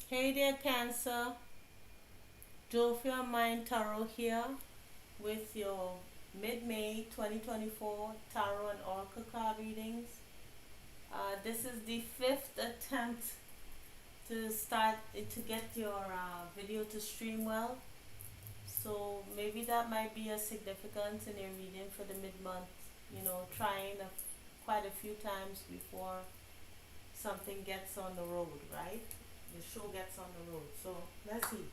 Hey there, Cancer. Joe for your mind tarot here with your mid-May 2024 tarot and oracle card readings. This is the fifth attempt to start to get your video to stream well. So maybe that might be a significance in your reading for the mid-month. Trying quite a few times before something gets on the road, right? The show gets on the road. So let's see.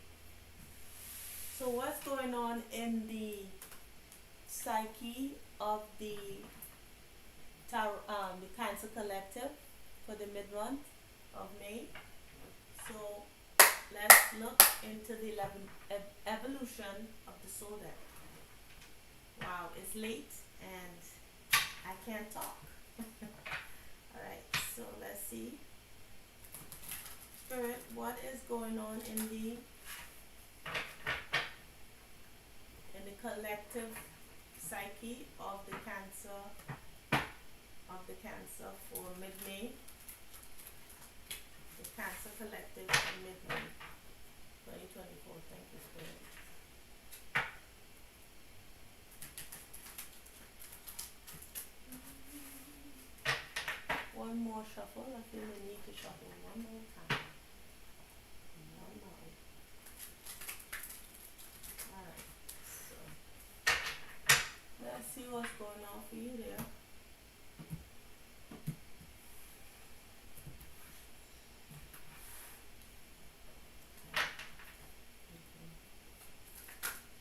So what's going on in the psyche of the Cancer Collective for the mid-month of May? So let's look into the evolution of the soul deck. Wow, it's late and I can't talk. Alright, so let's see. Spirit, what is going on in the collective psyche of the cancer for mid-May, the Cancer Collective for mid-May 2024. Thank you, Spirit. One more shuffle. I feel the need to shuffle one more time. One more. Alright, so let's see what's going on for you there.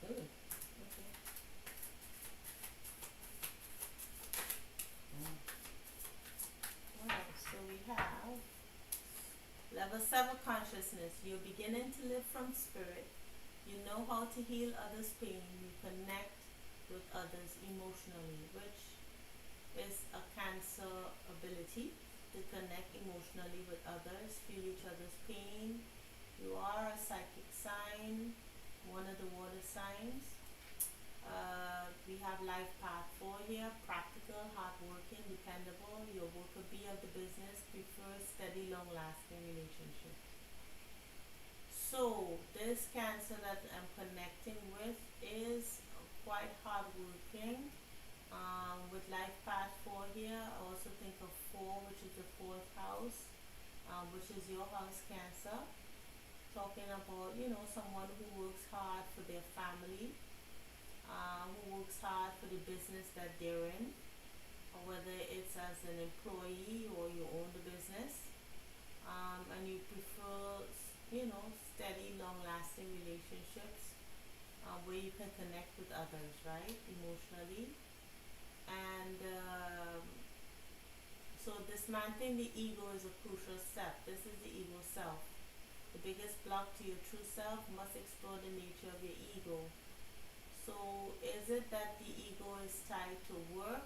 Ooh, okay. Alright, so we have level 7 consciousness. You're beginning to live from spirit. You know how to heal others' pain. You connect with others emotionally, which is a Cancer ability to connect emotionally with others, feel each other's pain. You are a psychic sign, one of the water signs. We have life path 4 here, practical, hardworking, dependable. Your worker bee of the business prefers steady, long-lasting relationship. So this Cancer that I'm connecting with is quite hardworking. With life path 4 here, I also think of 4, which is the 4th house, which is your house, Cancer. Talking about, someone who works hard for their family, who works hard for the business that they're in, or whether it's as an employee or you own the business, and you prefer, steady, long-lasting relationships, where you can connect with others, right, emotionally. And so dismantling the ego is a crucial step. This is the ego self. The biggest block to your true self must explore the nature of your ego. So is it that the ego is tied to work,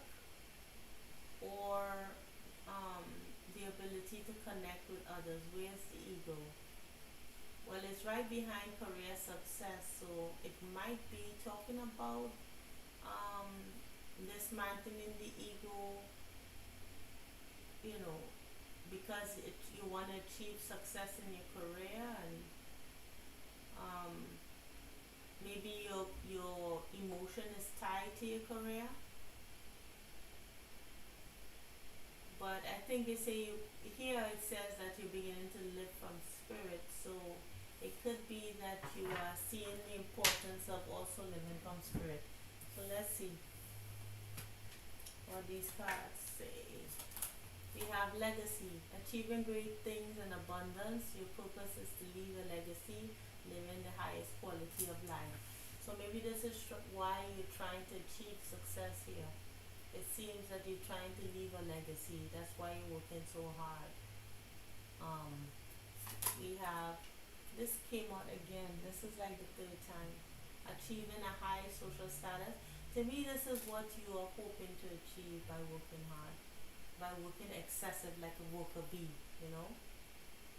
or the ability to connect with others? Where's the ego? Well, it's right behind career success, so it might be talking about dismantling the ego, because you want to achieve success in your career, and um, maybe your emotion is tied to your career. But I think here it says that you're beginning to live from spirit, so it could be that you are seeing the importance of also living from spirit. So let's see what these cards say. We have legacy, achieving great things in abundance. Your purpose is to leave a legacy, living the highest quality of life. So maybe this is why you're trying to achieve success here. It seems that you're trying to leave a legacy. That's why you're working so hard. We have, this came out again. This is like the third time. Achieving a high social status. To me, this is what you are hoping to achieve by working hard, by working excessive like a worker bee,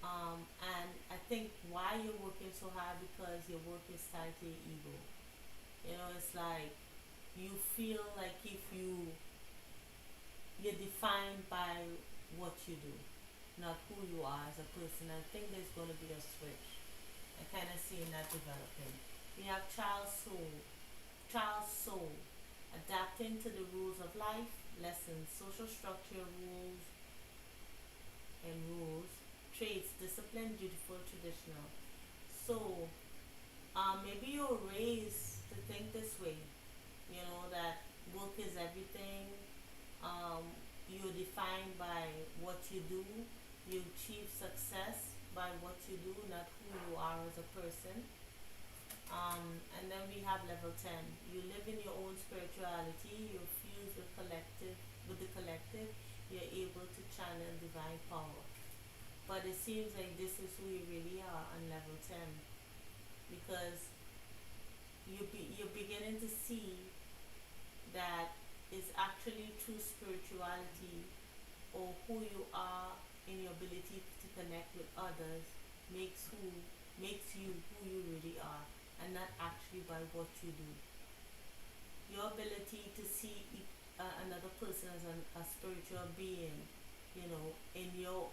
and I think why you're working so hard, because your work is tied to your ego. It's like you feel like if you're defined by what you do. not who you are as a person. I think there's going to be a switch. I kind of seeing that developing. We have child's soul, adapting to the rules of life, lessons, social structure, rules, traits, discipline, dutiful, traditional. So, maybe you're raised to think this way, that work is everything. Um, you're defined by what you do. You achieve success by what you do, not who you are as a person. And then we have level 10. You live in your own spirituality, you're fused with the collective, you're able to channel divine power. But it seems like this is who you really are on level 10, because you're beginning to see that it's actually true spirituality, or who you are in your ability to connect with others, makes you who you really are, and not actually by what you do. Your ability to see another person as a spiritual being, in your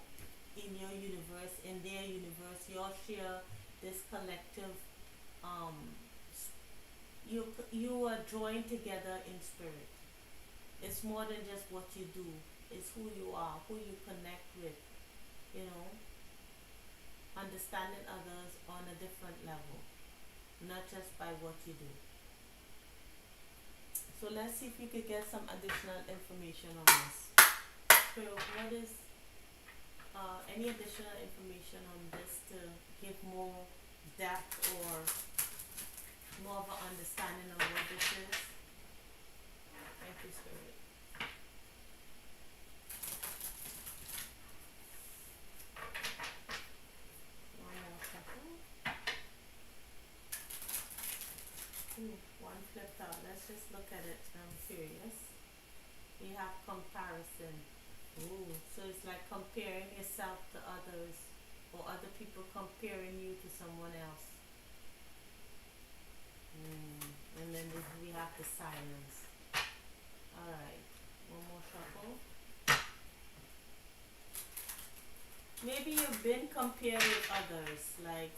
universe, in their universe, you all share this collective. Um, you are joined together in spirit. It's more than just what you do. It's who you are, who you connect with. You know, understanding others on a different level, not just by what you do. So let's see if we could get some additional information on this. So what is any additional information on this to give more depth or more of an understanding of what this is? Thank you, Spirit. One more second. Ooh, one flipped out. Let's just look at it. I'm curious. We have comparison. Ooh, so it's like comparing yourself to others, or other people comparing you to someone else. And then we have the silence. Alright, one more shuffle. Maybe you've been compared with others, like,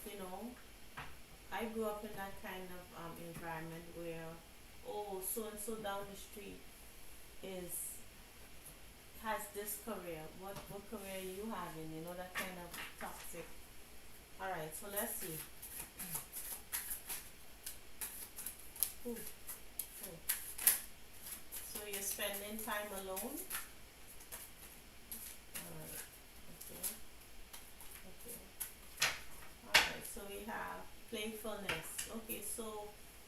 I grew up in that kind of environment where, oh, so and so down the street is has this career. What career are you having? That kind of toxic. Alright, so let's see. Ooh. Oh. So you're spending time alone? Alright. Okay. Okay. Alright, so we have playfulness. Okay, so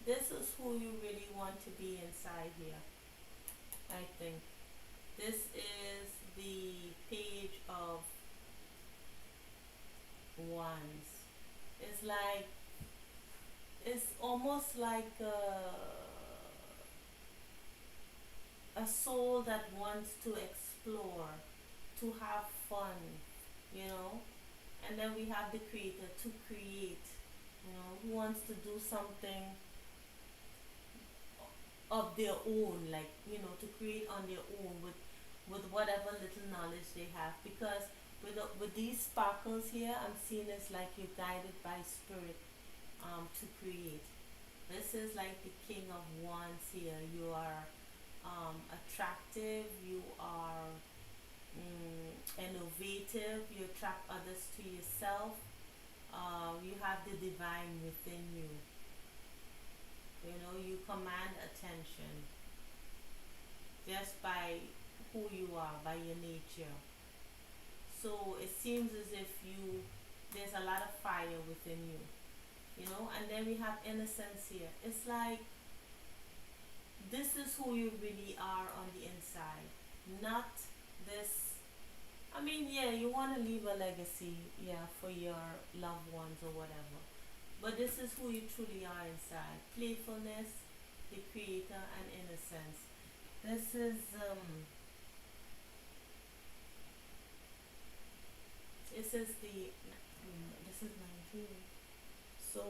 this is who you really want to be inside here, I think. This is the page of wands. It's almost like a soul that wants to explore, to have fun, you know. And then we have the creator, to create, who wants to do something of their own, like, to create on their own with whatever little knowledge they have. Because with these sparkles here, I'm seeing it's like you're guided by spirit to create. This is like the king of wands here. You are attractive, you are innovative, you attract others to yourself. You have the divine within you. You command attention just by who you are, by your nature. So it seems as if there's a lot of fire within you, and then we have innocence here. It's like this is who you really are on the inside, not this. I mean, yeah, you want to leave a legacy, yeah, for your loved ones or whatever. But this is who you truly are inside. Playfulness, the creator, and innocence. This is this is 19. So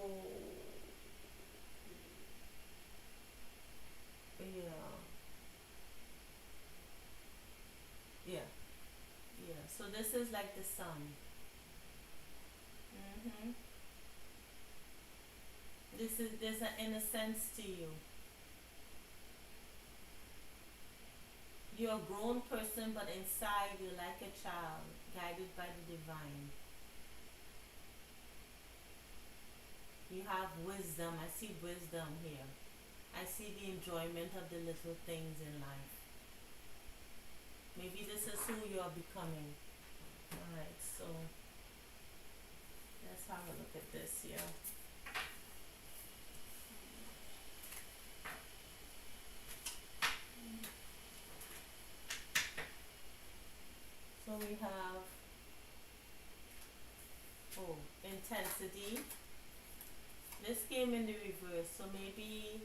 yeah. Yeah. Yeah. So this is like the sun. Hmm. There's an innocence to you. You're a grown person, but inside you're like a child, guided by the divine. You have wisdom. I see wisdom here. I see the enjoyment of the little things in life. Maybe this is who you're becoming. Alright, so let's have a look at this here. So we have, oh, intensity. This came in the reverse, so maybe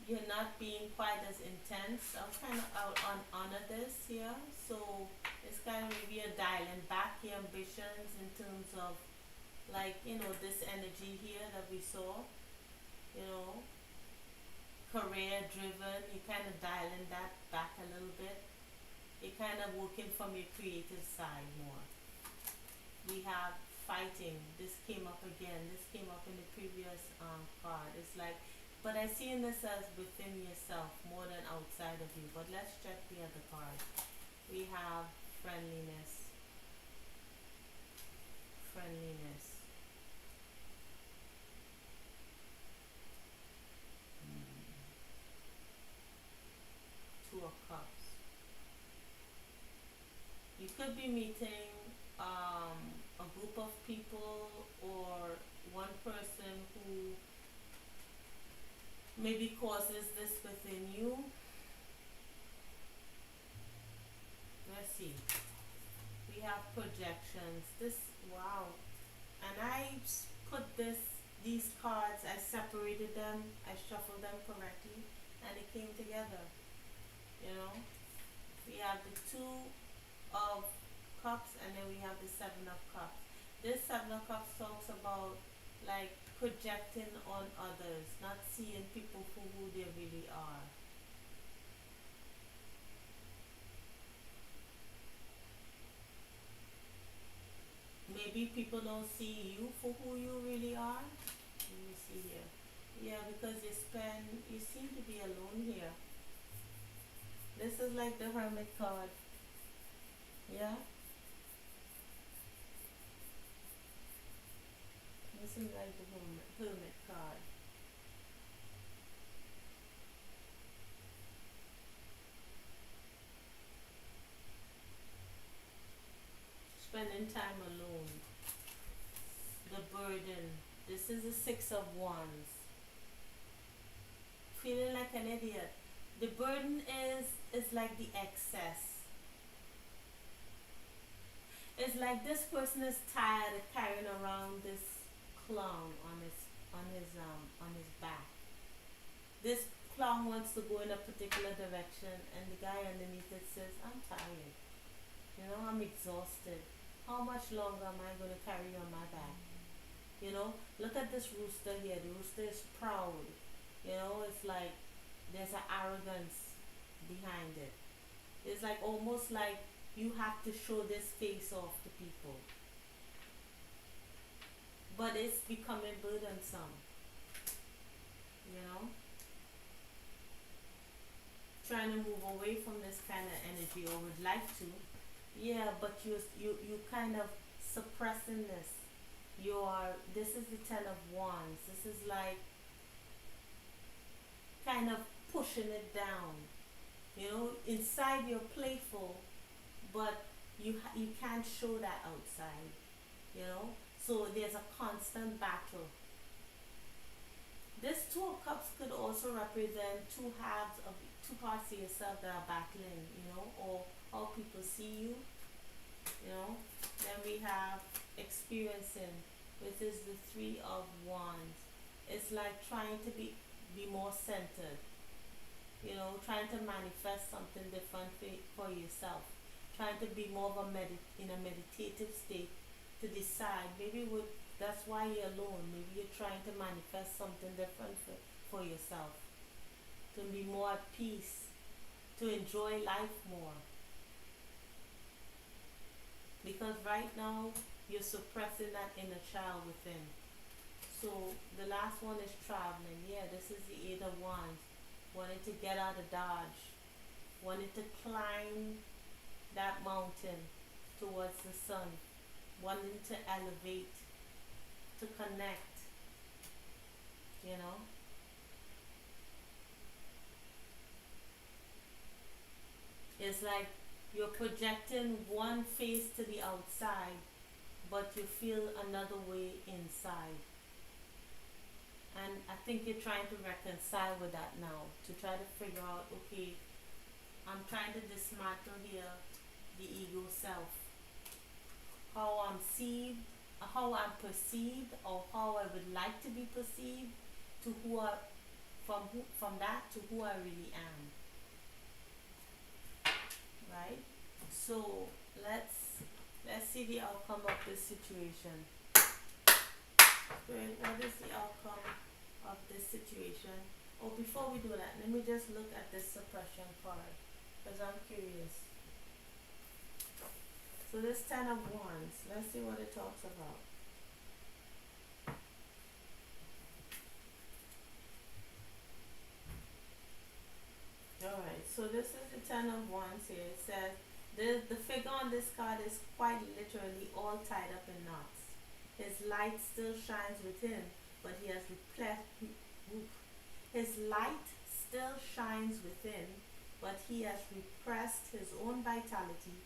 you're not being quite as intense. I'll kind of honor this here. So it's kind of maybe a dialing back your ambitions in terms of, like, this energy here that we saw, you know, career driven. You kind of dialing that back a little bit. You're kind of working from your creative side more. We have fighting. This came up again. This came up in the previous card. It's like, but I see this as within yourself more than outside of you. But let's check the other card. We have friendliness. Friendliness. Two of Cups. You could be meeting a group of people or one person who maybe causes this within you. Let's see. We have projections. This, wow. And put these cards, I separated them, I shuffled them correctly, and it came together. You know? We have the Two of Cups, and then we have the Seven of Cups. This Seven of Cups talks about, like, projecting on others, not seeing people for who they really are. Maybe people don't see you for who you really are. Let me see here. Yeah, because you seem to be alone here. This is like the Hermit card. Yeah? This is like the Hermit card. Spending time alone. The burden. This is the Six of Wands. Feeling like an idiot. The burden is like the excess. It's like this person is tired of carrying around this clown on his back. This clown wants to go in a particular direction, and the guy underneath it says, "I'm tired. I'm exhausted. How much longer am I going to carry you on my back?" Look at this rooster here. The rooster is proud. It's like there's an arrogance behind it. It's like almost like you have to show this face off to people. But it's becoming burdensome. You know? Trying to move away from this kind of energy, or would like to. Yeah, but you kind of suppressing this. This is the Ten of Wands. This is like kind of pushing it down. Inside you're playful, but you can't show that outside. So there's a constant battle. This Two of Cups could also represent two parts of yourself that are battling, or how people see you. Then we have experiencing, which is the Three of Wands. It's like trying to be more centered. Trying to manifest something different for yourself. Trying to be more of in a meditative state to decide. That's why you're alone. Maybe you're trying to manifest something different for yourself. To be more at peace. To enjoy life more. because right now you're suppressing that inner child within. So the last one is traveling. Yeah, this is the Eight of Wands. Wanting to get out of Dodge. Wanting to climb that mountain towards the sun. Wanting to elevate, to connect, you know. It's like you're projecting one face to the outside, but you feel another way inside. And I think you're trying to reconcile with that now, to try to figure out, okay, I'm trying to dismantle here the ego self. How I'm perceived, or how I would like to be perceived, to from that to who I really am. Right? So let's see the outcome of this situation. Spirit, what is the outcome of this situation? Oh, before we do that, let me just look at this suppression card, because I'm curious. So this Ten of Wands, let's see what it talks about. Alright, so this is the Ten of Wands here. It says the figure on this card is quite literally all tied up in knots. His light still shines within, but he has his light still shines within, but he has repressed his own vitality,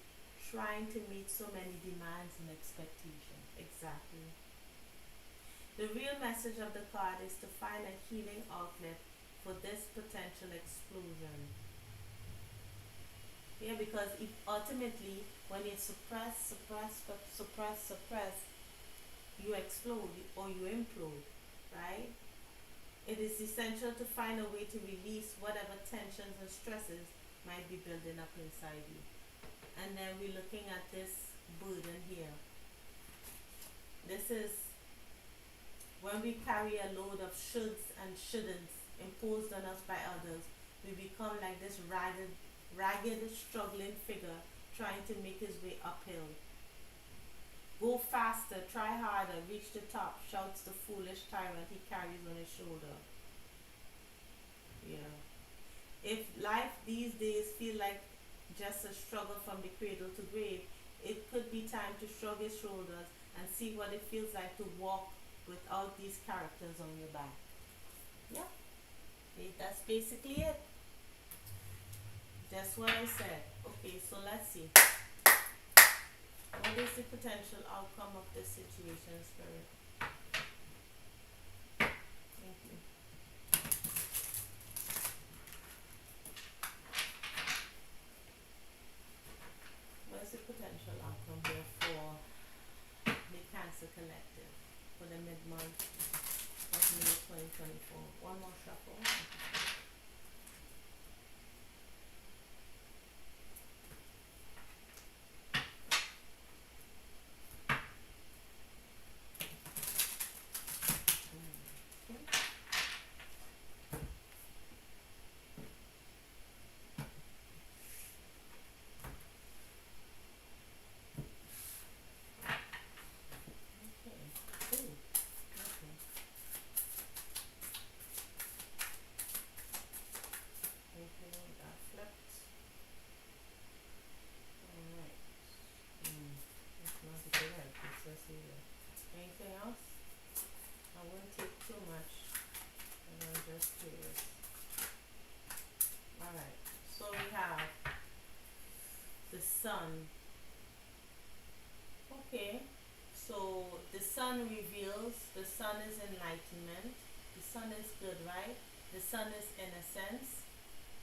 trying to meet so many demands and expectations. Exactly. The real message of the card is to find a healing outlet for this potential explosion. Yeah, because if ultimately, when you suppress, you explode or you implode, right? It is essential to find a way to release whatever tensions and stresses might be building up inside you. And then we're looking at this burden here. This is when we carry a load of shoulds and shouldn'ts imposed on us by others, we become like this ragged, struggling figure trying to make his way uphill. Go faster, try harder, reach the top, shouts the foolish tyrant he carries on his shoulder. Yeah. If life these days feel like just a struggle from the cradle to grave, it could be time to shrug his shoulders and see what it feels like to walk without these characters on your back. Yeah, that's basically it. Just what I said. Okay, so let's see. What is the potential outcome of this situation, Spirit? Thank you. What is the potential outcome here for the Cancer Collective for the mid-month of May 2024? One more shuffle. Anything else? I wouldn't take too much, and I'm just curious. Alright, so we have the sun. Okay, so the sun reveals, the sun is enlightenment, the sun is good, right? The sun is innocence.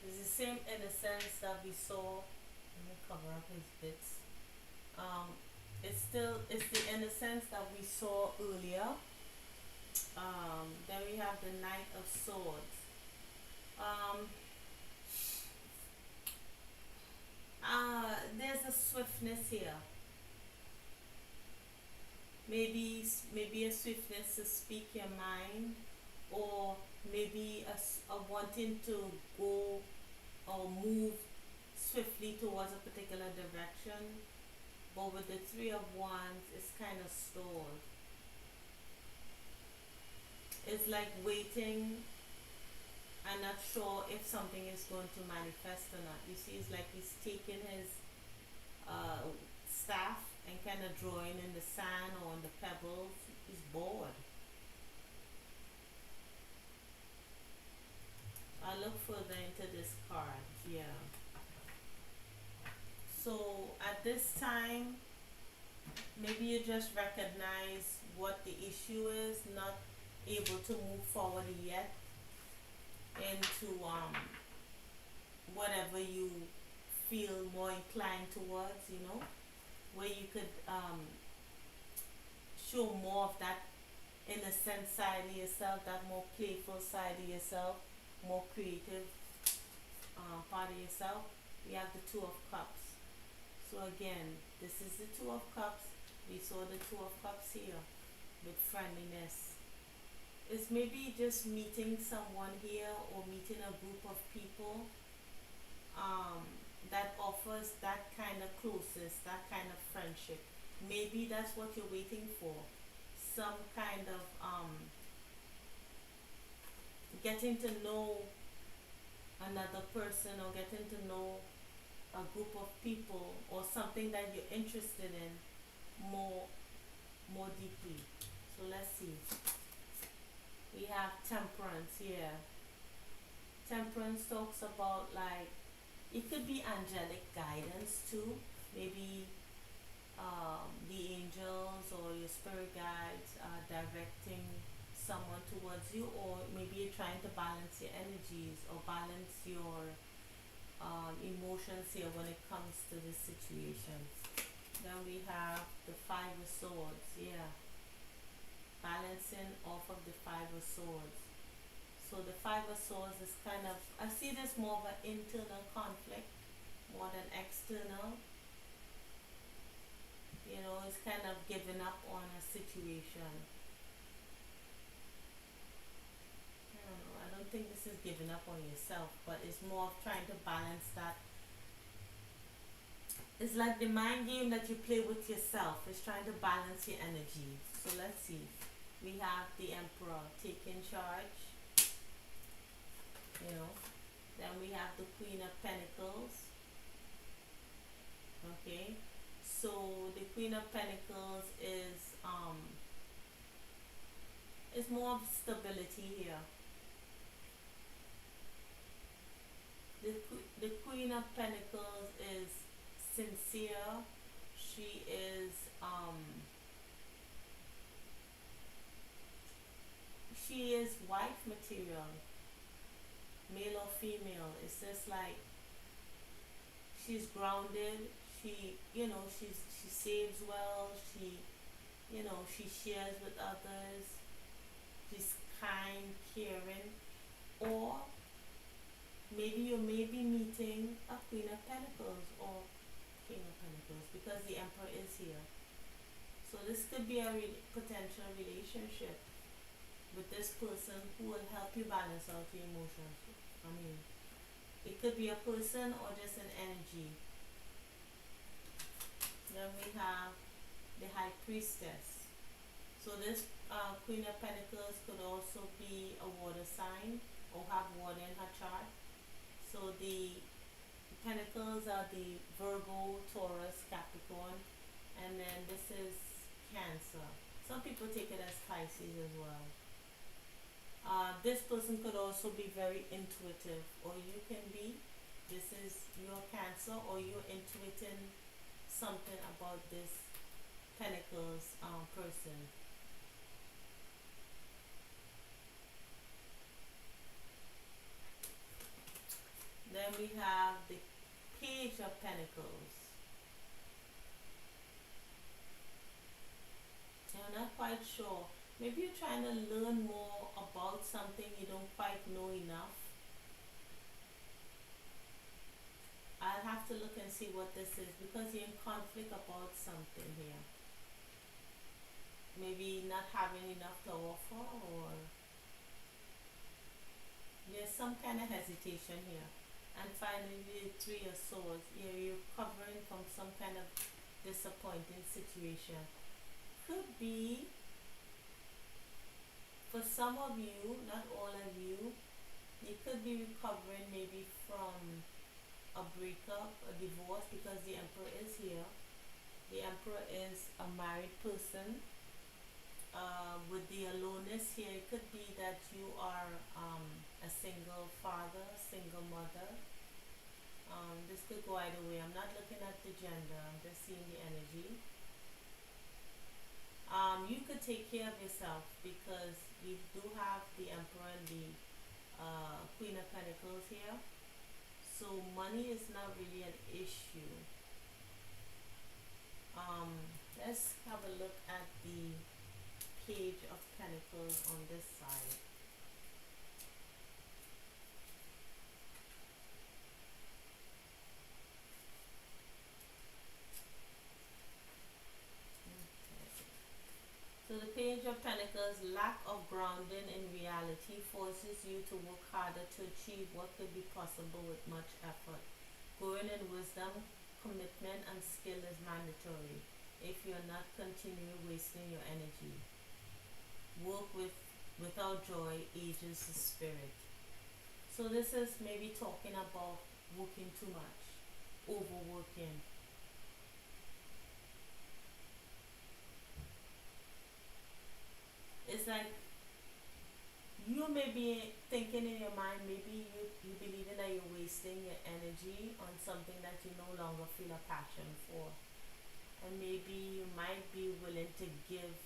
It's the same innocence that we saw. Let me cover up his bits. It's the innocence that we saw earlier. Then we have the Knight of Swords. There's a swiftness here. Maybe a swiftness to speak your mind, or maybe a wanting to go or move swiftly towards a particular direction. But with the Three of Wands, it's kind of stalled. It's like waiting and not sure if something is going to manifest or not. You see, it's like he's taking his uh, staff and kind of drawing in the sand or on the pebbles. He's bored. I look further into this card. Yeah. So at this time, maybe you just recognize what the issue is, not able to move forward yet into whatever you feel more inclined towards, where you could show more of that innocent side of yourself, that more playful side of yourself, more creative part of yourself. We have the Two of Cups. So again, this is the Two of Cups. We saw the Two of Cups here with friendliness. It's maybe just meeting someone here or meeting a group of people that offers that kind of closeness, that kind of friendship. Maybe that's what you're waiting for. Some kind of getting to know another person or getting to know a group of people or something that you're interested in more more deeply. So let's see. We have Temperance here. Temperance talks about, like, it could be angelic guidance too. Maybe the angels or your spirit guides are directing someone towards you, or maybe you're trying to balance your energies or balance your emotions here when it comes to this situation. Then we have the Five of Swords. Yeah, balancing off of the Five of Swords. So the Five of Swords is kind of, I see this more of an internal conflict more than external. It's kind of giving up on a situation. I don't know. I don't think this is giving up on yourself, but it's more of trying to balance that. It's like the mind game that you play with yourself. It's trying to balance your energy. So let's see. We have the Emperor taking charge. Then we have the Queen of Pentacles. Okay. So the Queen of Pentacles is more of stability here. The Queen of Pentacles is sincere. She is wife material, male or female. It's just like she's grounded. She saves well. She shares with others. She's kind, caring. Or maybe you may be meeting a Queen of Pentacles or King of Pentacles, because the Emperor is here. So this could be a potential relationship with this person who will help you balance out your emotions. I mean, it could be a person or just an energy. Then we have the High Priestess. So this Queen of Pentacles could also be a water sign or have water in her chart. So the Pentacles are the Virgo, Taurus, Capricorn, and then this is Cancer. Some people take it as Pisces as well. This person could also be very intuitive, or you can be. This is your Cancer, or you're intuiting something about this Pentacles person. Then we have the Page of Pentacles. I'm not quite sure. Maybe you're trying to learn more about something you don't quite know enough. I'll have to look and see what this is, because you're in conflict about something here. Maybe not having enough to offer, or there's some kind of hesitation here. And finally, the Three of Swords. You're recovering from some kind of disappointing situation. Could be for some of you, not all of you, you could be recovering maybe from a breakup, a divorce, because the Emperor is here. The Emperor is a married person. With the aloneness here, it could be that you are a single father, single mother. This could go either way. I'm not looking at the gender, I'm just seeing the energy. You could take care of yourself because we do have the Emperor and the Queen of Pentacles here. So money is not really an issue. Let's have a look at the Page of Pentacles on this side. So the Page of Pentacles, lack of grounding in reality forces you to work harder to achieve what could be possible with much effort. Growing in wisdom, commitment, and skill is mandatory if you're not continuing wasting your energy. Work without joy ages the spirit. So this is maybe talking about working too much, overworking. It's like you may be thinking in your mind, maybe you believing that you're wasting your energy on something that you no longer feel a passion for. And maybe you might be willing to give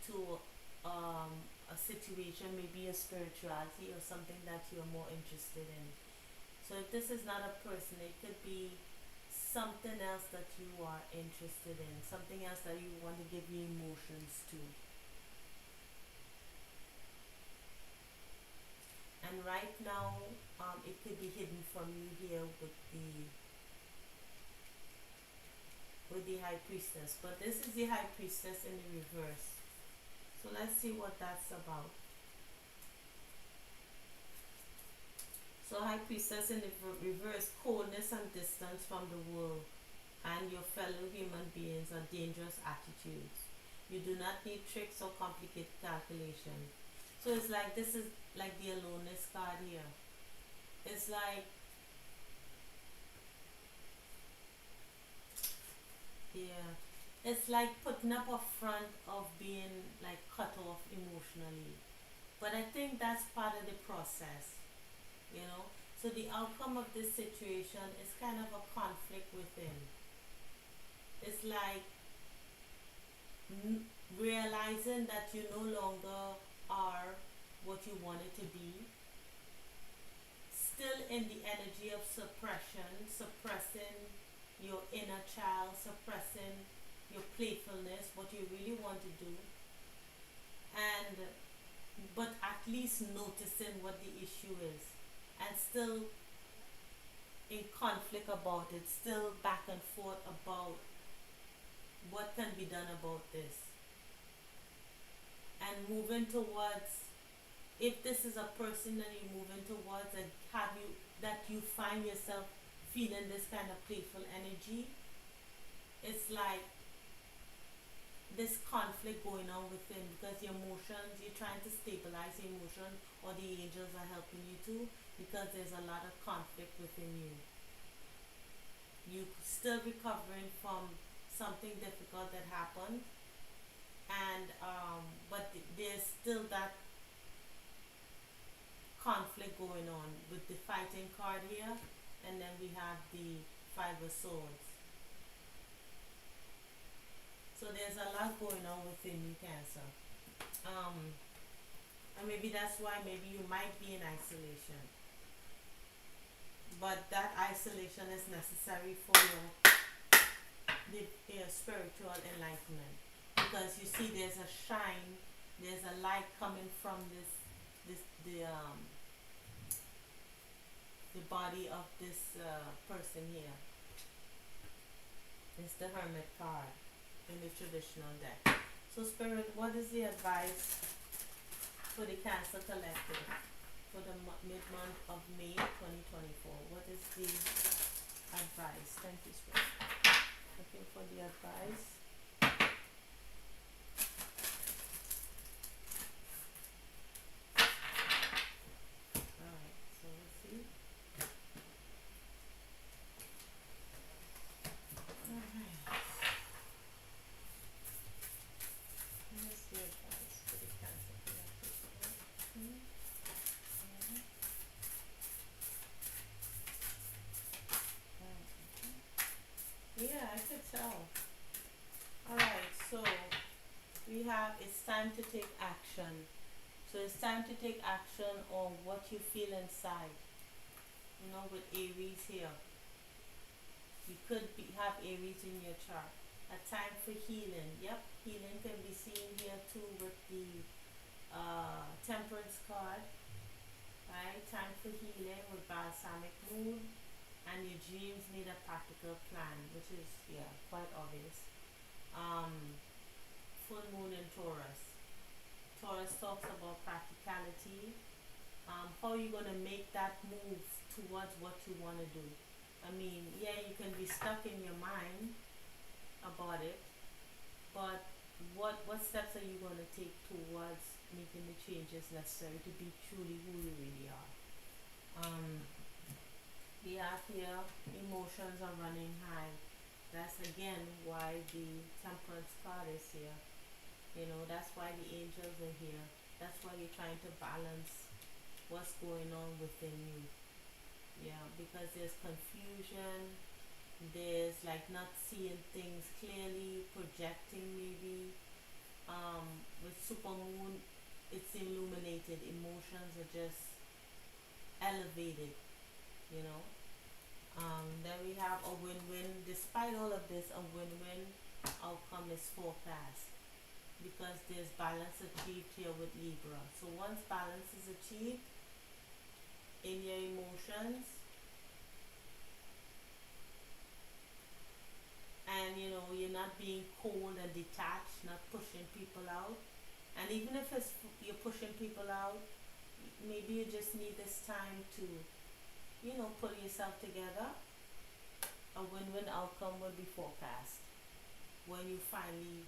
to a situation, maybe a spirituality or something that you're more interested in. So if this is not a person, it could be something else that you are interested in, something else that you want to give your emotions to. And right now, it could be hidden from you here with the High Priestess. But this is the High Priestess in the reverse. So let's see what that's about. So High Priestess in the reverse, coldness and distance from the world and your fellow human beings are dangerous attitudes. You do not need tricks or complicated calculations. So it's like, this is like the aloneness card here. It's like, yeah, it's like putting up a front of being like cut off emotionally. But I think that's part of the process, you know. So the outcome of this situation is kind of a conflict within. It's like realizing that you no longer are what you wanted to be, still in the energy of suppression, suppressing your inner child, suppressing your playfulness, what you really want to do, and but at least noticing what the issue is, and still in conflict about it, still back and forth about what can be done about this, and moving towards, if this is a person that you're moving towards, and have you that you find yourself feeling this kind of playful energy, it's like this conflict going on within, because your emotions, you're trying to stabilize your emotion, or the angels are helping you to, because there's a lot of conflict within you. You still recovering from something difficult that happened, and but there's still that conflict going on with the fighting card here, and then we have the Five of Swords. So there's a lot going on within you, Cancer. And maybe that's why maybe you might be in isolation. But that isolation is necessary for your spiritual enlightenment. Because you see there's a shine, there's a light coming from the body of this person here. It's the Hermit card in the traditional deck. So Spirit, what is the advice for the Cancer Collective for the mid-month of May 2024? What is the advice? Thank you, Spirit. Looking for the advice. have, it's time to take action. So it's time to take action on what you feel inside. You know, with Aries here, you could have Aries in your chart. A time for healing. Yep, healing can be seen here too with the Temperance card. Right, time for healing with balsamic mood, and your dreams need a practical plan, which is, yeah, quite obvious. Um, Full moon in Taurus. Taurus talks about practicality. How are you gonna make that move towards what you want to do? I mean, yeah, you can be stuck in your mind about it, but what steps are you gonna take towards making the changes necessary to be truly who you really are? We have here emotions are running high. That's again why the Temperance card is here. You know, that's why the angels are here. That's why you're trying to balance what's going on within you. Yeah, because there's confusion, there's like not seeing things clearly, projecting maybe. With supermoon, it's illuminated. Emotions are just elevated, you know. Then we have a win-win. Despite all of this, a win-win outcome is forecast because there's balance achieved here with Libra. So once balance is achieved in your emotions, and you know you're not being cold and detached, not pushing people out, and even if it's you're pushing people out, maybe you just need this time to, you know, pull yourself together. A win-win outcome will be forecast when you finally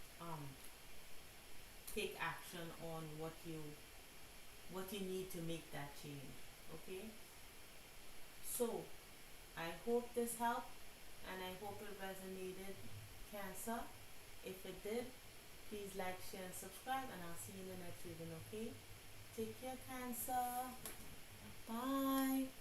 take action on what you need to make that change. Okay, so I hope this helped, and I hope it resonated, Cancer. If it did, please like, share, and subscribe, and I'll see you in the next reading. Okay, take care, Cancer. Bye.